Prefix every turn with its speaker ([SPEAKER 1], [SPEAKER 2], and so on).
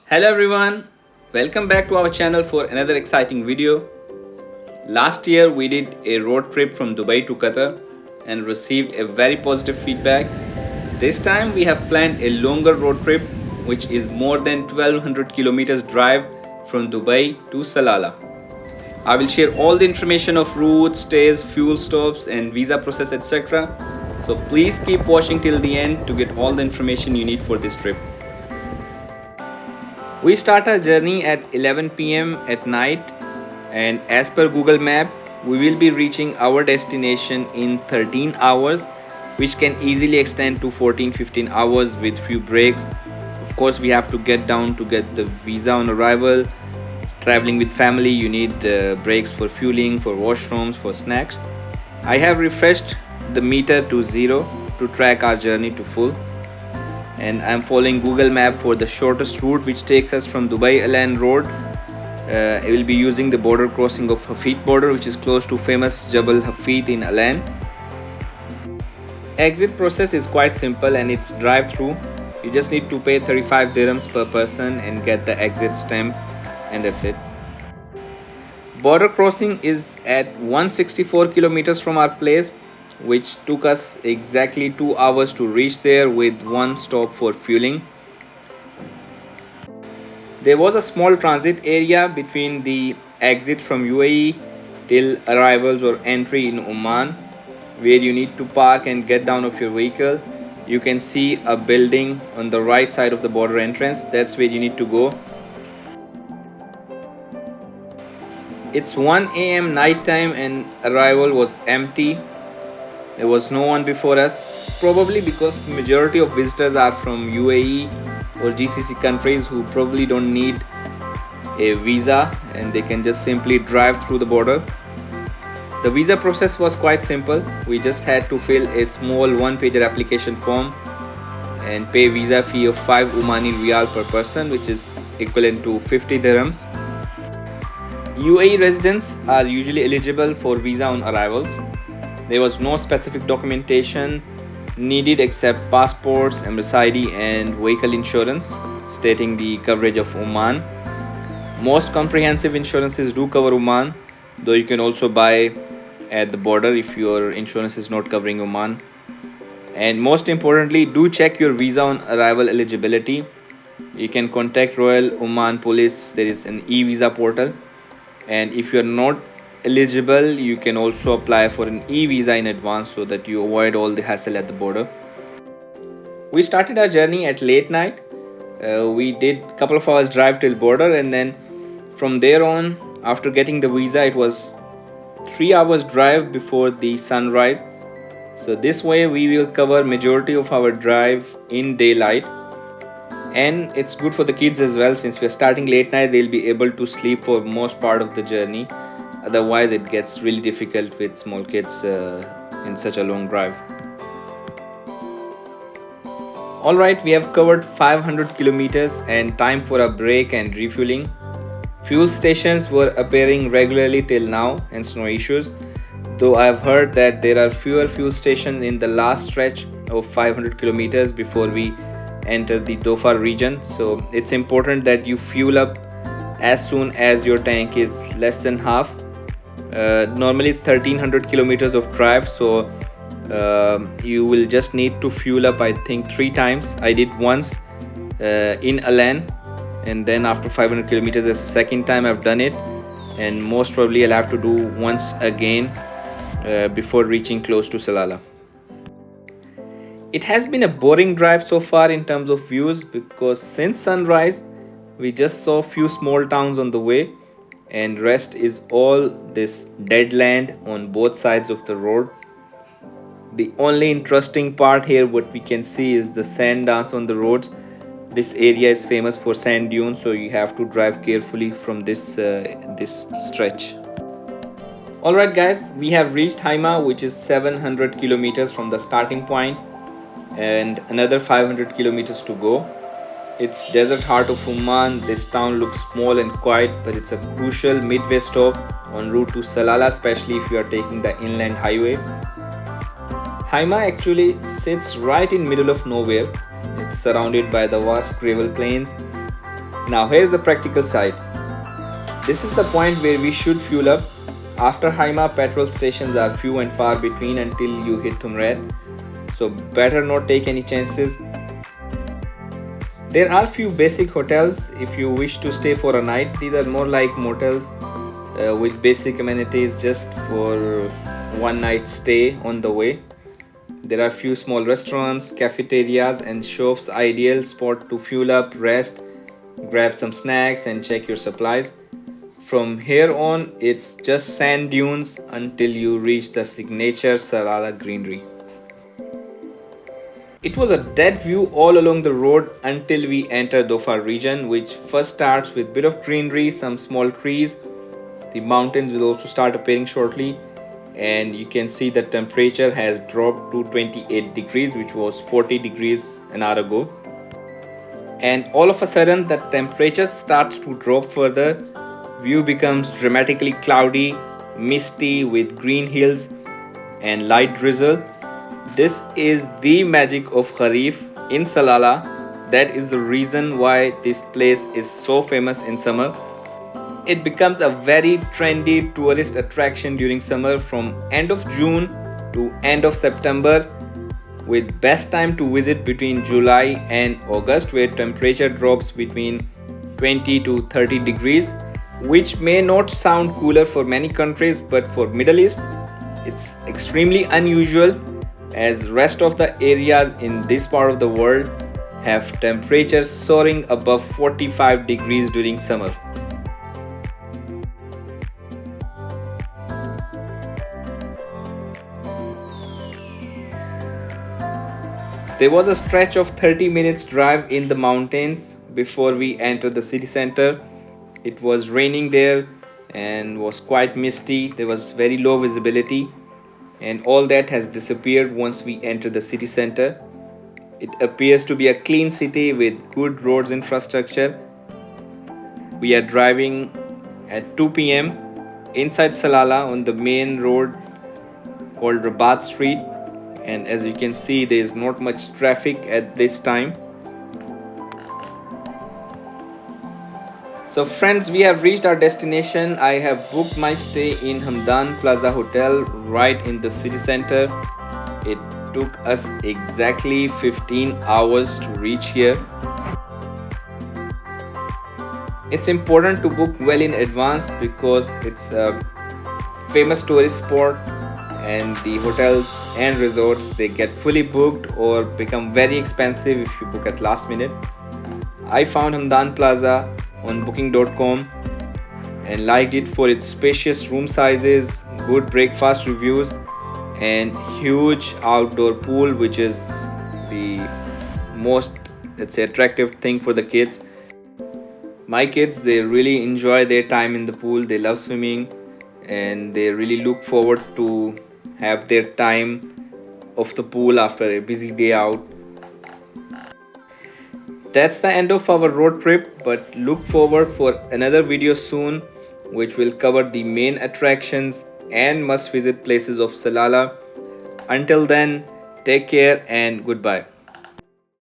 [SPEAKER 1] Hello everyone, welcome back to our channel for another exciting video. Last year we did a road trip from Dubai to Qatar and received a very positive feedback. This time we have planned a longer road trip which is more than 1200 kilometers drive from Dubai to Salalah. I will share all the information of routes, stays, fuel stops and visa process etc. So please keep watching till the end to get all the information you need for this trip. We start our journey at 11 p.m. at night, and as per Google Map, we will be reaching our destination in 13 hours, which can easily extend to 14-15 hours with few breaks. Of course, we have to get down to get the visa on arrival. Traveling with family, you need breaks for fueling, for washrooms, for snacks. I have refreshed the meter to 0 to track our journey to full. And I'm following Google Map for the shortest route which takes us from Dubai Alan Road. I will be using the border crossing of Hafid border, which is close to famous Jabal Hafid in Alan. Exit process is quite simple and it's drive through. You just need to pay 35 dirhams per person and get the exit stamp, and that's it. Border crossing is at 164 kilometers from our place, which took us exactly 2 hours to reach there with one stop for fueling. There was a small transit area between the exit from UAE till arrivals or entry in Oman, where you need to park and get down of your vehicle. You can see a building on the right side of the border entrance. That's where you need to go. It's 1 a.m. night time and arrival was empty. There was no one before us, probably because majority of visitors are from UAE or GCC countries who probably don't need a visa and they can just simply drive through the border. The visa process was quite simple. We just had to fill a small one-pager application form and pay visa fee of 5 Omani Riyal per person, which is equivalent to 50 dirhams. UAE residents are usually eligible for visa on arrivals. There was no specific documentation needed except passports, embassy ID and vehicle insurance stating the coverage of Oman. Most comprehensive insurances do cover Oman, though you can also buy at the border if your insurance is not covering Oman. And most importantly, do check your visa on arrival eligibility. You can contact Royal Oman Police. There is an e-visa portal, and if you are not eligible, you can also apply for an e-visa in advance so that you avoid all the hassle at the border. We started our journey at late night. We did a couple of hours drive till border, and then from there on, after getting the visa, it was 3 hours drive before the sunrise. So this way we will cover majority of our drive in daylight, and it's good for the kids as well. Since we are starting late night, they'll be able to sleep for most part of the journey. Otherwise it gets really difficult with small kids in such a long drive. Alright, we have covered 500 kilometers and time for a break and refueling. Fuel stations were appearing regularly till now, hence no issues, though I have heard that there are fewer fuel stations in the last stretch of 500 kilometers before we enter the Dhofar region. So it's important that you fuel up as soon as your tank is less than half. Normally it's 1300 kilometers of drive, so you will just need to fuel up I think 3 times. I did once in Alan, and then after 500 kilometers that's the second time I've done it, and most probably I'll have to do once again before reaching close to Salalah. It has been a boring drive so far in terms of views, because since sunrise we just saw few small towns on the way, and rest is all this dead land on both sides of the road. The only interesting part here what we can see is the sand dance on the roads. This area is famous for sand dunes, so you have to drive carefully from this stretch. Alright guys, we have reached Hima, which is 700 kilometers from the starting point and another 500 kilometers to go. It's desert heart of Oman. This town looks small and quiet, but it's a crucial midway stop en route to Salalah, especially if you are taking the inland highway. Hima actually sits right in middle of nowhere. It's surrounded by the vast gravel plains Now here's the practical side. This is the point where we should fuel up. After Hima, petrol stations are few and far between until you hit Thumred, so better not take any chances. There are few basic hotels if you wish to stay for a night. These are more like motels with basic amenities just for one night stay on the way. There are few small restaurants, cafeterias and shops, ideal spot to fuel up, rest, grab some snacks and check your supplies. From here on, it's just sand dunes until you reach the signature Salalah greenery. It was a dead view all along the road until we enter Dhofar region, which first starts with bit of greenery, some small trees. The mountains will also start appearing shortly, and you can see the temperature has dropped to 28 degrees, which was 40 degrees an hour ago. And all of a sudden the temperature starts to drop further. View becomes dramatically cloudy, misty with green hills and light drizzle. This is the magic of Khareef in Salalah. That is the reason why this place is so famous in summer. It becomes a very trendy tourist attraction during summer from end of June to end of September, with best time to visit between July and August, where temperature drops between 20 to 30 degrees, which may not sound cooler for many countries, but for Middle East it's extremely unusual, as rest of the areas in this part of the world have temperatures soaring above 45 degrees during summer. There was a stretch of 30 minutes drive in the mountains before we entered the city center. It was raining there and was quite misty. There was very low visibility, and all that has disappeared once we enter the city center. It appears to be a clean city with good roads infrastructure. We are driving at 2 p.m. inside Salalah on the main road called Rabat Street, and as you can see, there is not much traffic at this time. So friends, we have reached our destination. I have booked my stay in Hamdan Plaza Hotel right in the city center. It took us exactly 15 hours to reach here. It's important to book well in advance because it's a famous tourist spot, and the hotels and resorts, they get fully booked or become very expensive if you book at last minute. I found Hamdan Plaza on booking.com and liked it for its spacious room sizes, good breakfast reviews and huge outdoor pool, which is the most, let's say, attractive thing for the kids. My kids, they really enjoy their time in the pool. They love swimming and they really look forward to have their time of the pool after a busy day out. That's the end of our road trip, but look forward for another video soon which will cover the main attractions and must visit places of Salalah. Until then, take care and goodbye.